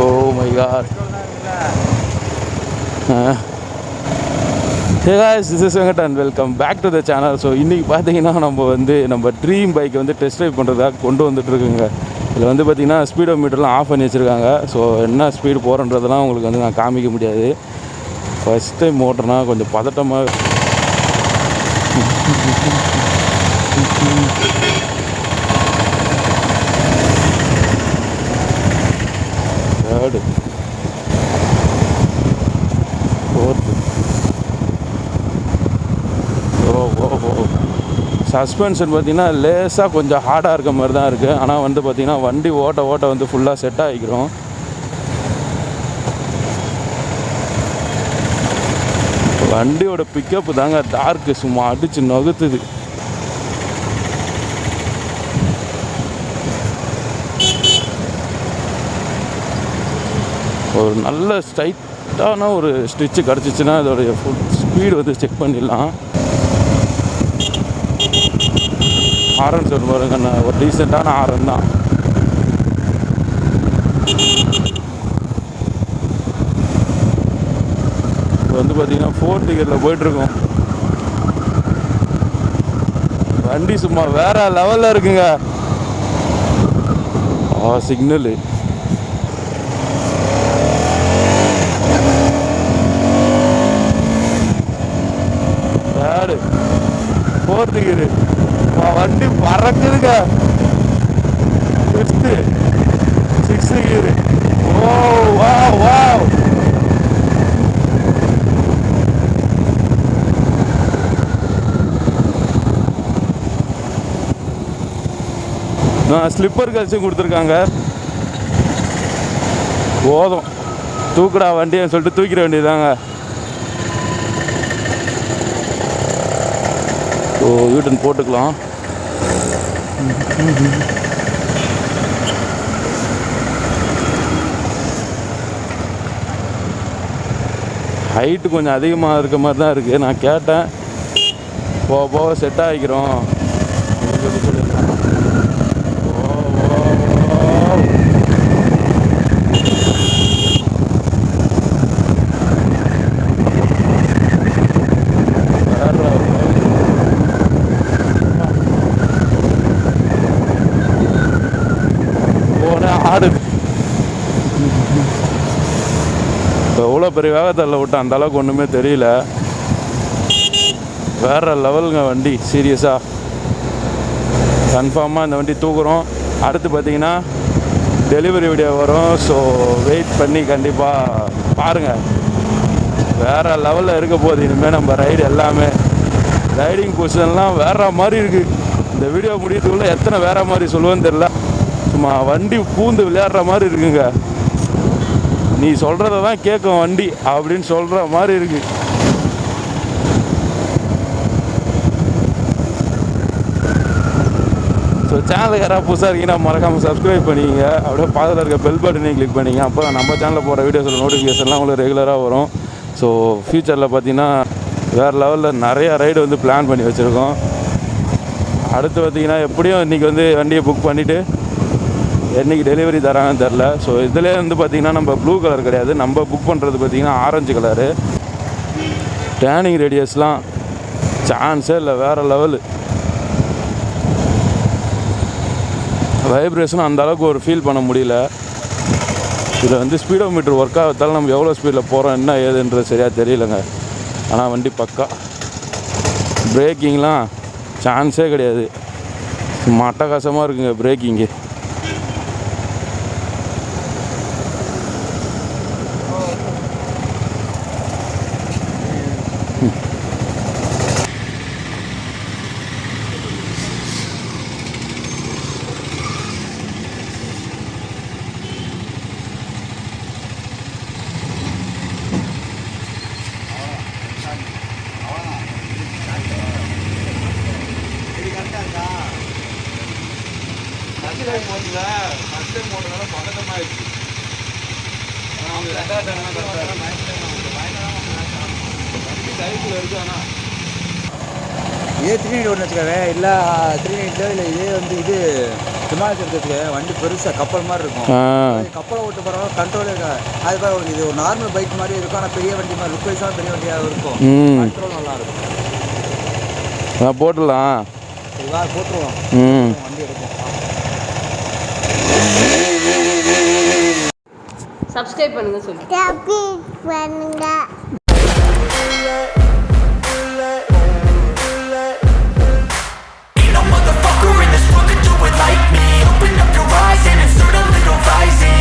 Oh my god. Hey guys, this is Venkat and welcome back to the channel. So இன்னைக்கு பார்த்தீங்கன்னா நம்ம dream பைக்கை வந்து test drive பண்ணுறதுக்காக கொண்டு வந்துட்டுருக்குங்க. இதில் வந்து பார்த்திங்கன்னா ஸ்பீடோ மீட்டர்லாம் ஆஃப் பண்ணி வச்சுருக்காங்க. ஸோ என்ன ஸ்பீடு போகிறன்றதெல்லாம் உங்களுக்கு வந்து நான் காமிக்க முடியாது. ஃபஸ்ட் டைம் ஓட்டுறனா கொஞ்சம் பதட்டமாக. Third fourth. சஸ்பென்ஷன் பார்த்திங்கன்னா லேசாக கொஞ்சம் ஹார்டாக இருக்க மாதிரி தான் இருக்குது. ஆனால் வந்து பார்த்திங்கன்னா வண்டி ஓட்ட வந்து ஃபுல்லாக செட் ஆகிக்கிறோம். வண்டியோட பிக்கப்பு தாங்க டார்க்கு சும்மா அடித்து நகுத்துது. ஒரு நல்ல ஸ்ட்ரைட்டான ஒரு ஸ்டிச்சு கிடச்சிச்சின்னா இதோடைய ஃபுல் ஸ்பீடு வந்து செக் பண்ணிடலாம். ஹாரன் சொல்ல பாருங்க, ஒரு டீசெண்டான ஹாரன் தான். இப்போ வந்து பார்த்திங்கன்னா 4th கியரில் போயிட்டுருக்கோம். வண்டி சும்மா வேற லெவலில் இருக்குங்க. சிக்னலு வேறு 4th கியரு வண்டி பறக்குதுங்க. 6th gear. ஓ வா வா. ஸ்லிப்பர் கழிச்சும் கொடுத்துருக்காங்க. போதும் தூக்குடா வண்டின்னு சொல்லிட்டு தூக்கிட வேண்டியதாங்க. ஸோ யூட்டன் போட்டுக்கலாம். ஹைட்டு கொஞ்சம் அதிகமாக இருக்க மாதிரி தான் இருக்குது. நான் கேட்டேன், போக செட் ஆகிக்கிறோம். ஆடுது. இப்போ எவ்வளோ பெரிய வேகத்தில் விட்டேன், அந்தளவுக்கு ஒன்றுமே தெரியல. வேறு லெவலுங்க வண்டி. சீரியஸாக கன்ஃபார்மாக இந்த வண்டி தூக்குறோம். அடுத்து பார்த்திங்கன்னா டெலிவரி வீடியோ வரும். ஸோ வெயிட் பண்ணி கண்டிப்பாக பாருங்கள். வேறு லெவலில் இருக்க போகுது இனிமேல் நம்ம ரைடு எல்லாமே. ரைடிங் பொசிஷன்லாம் வேறு மாதிரி இருக்குது. இந்த வீடியோ முடியறதுக்குள்ளே எத்தனை வேறு மாதிரி சொல்லுவேன்னு தெரில. சும்மா வண்டி பூந்து விளையாடுற மாதிரி இருக்குங்க. நீ சொல்கிறத தான் கேட்கும் வண்டி அப்படின்னு சொல்கிற மாதிரி இருக்கு. ஸோ சேனலுக்கு யாராவது புதுசாக இருக்கீங்கன்னா மறக்காமல் சப்ஸ்கிரைப் பண்ணிங்க. அப்படியே பக்கத்தில் இருக்க பெல் பட்டனையும் கிளிக் பண்ணிங்க. அப்போ நம்ம சேனலில் போகிற வீடியோஸில் நோட்டிஃபிகேஷன்லாம் உங்களுக்கு ரெகுலராக வரும். ஸோ ஃப்யூச்சரில் பார்த்தீங்கன்னா வேறு லெவலில் நிறையா ரைடு வந்து பிளான் பண்ணி வச்சுருக்கோம். அடுத்து பார்த்திங்கன்னா எப்படியும் இன்றைக்கி வந்து வண்டியை புக் பண்ணிவிட்டு என்றைக்கு டெலிவரி தராங்கன்னு தெரில. ஸோ இதிலே வந்து பார்த்திங்கன்னா நம்ம ப்ளூ கலர் கிடையாது, நம்ம புக் பண்ணுறது பார்த்திங்கன்னா ஆரஞ்சு கலரு. டேர்னிங் ரேடியஸ்லாம் சான்ஸே இல்லை, வேறு லெவலு. வைப்ரேஷனும் அந்தளவுக்கு ஒரு ஃபீல் பண்ண முடியல. இதில் வந்து ஸ்பீடோ மீட்டர் ஒர்க் ஆகிறதால நம்ம எவ்வளோ ஸ்பீடில் போகிறோம் என்ன ஏதுன்றது சரியாக தெரியலங்க. ஆனால் வண்டி பக்கா. பிரேக்கிங்லாம் சான்ஸே கிடையாது. அட்டகாசமாக இருக்குங்க பிரேக்கிங்கு. ஃபஸ்ட் டைம் போட்டதுனால பதட்டமாகிடுச்சு. சைக்கிள் இருக்குது. ஆனால் இதே 390 ஒன்று வச்சுக்கவே இல்லை 390 இல்லை இதே வந்து இது ஹிமாலயஸ் இருக்கிறதுக்கு வண்டி பெருசாக கப்பல் மாதிரி இருக்கும். கப்பலை ஓட்டு போகிறவங்க கண்ட்ரோல் இருக்காது. அது மாதிரி இது ஒரு நார்மல் பைக் மாதிரி இருக்கும். ஆனால் பெரிய வண்டி மாதிரி லுக் வைஸாக பெரிய வண்டியாக இருக்கும். கண்ட்ரோல் நல்லா இருக்கும். போட்டுடலாம். இதுவாக போட்டுருவோம். வண்டி எடுக்கும். சப்ஸ்கிரைப் பண்ணுங்க சொல்லு. பண்ணுங்க. Like me, open up your eyes and insert a little rising.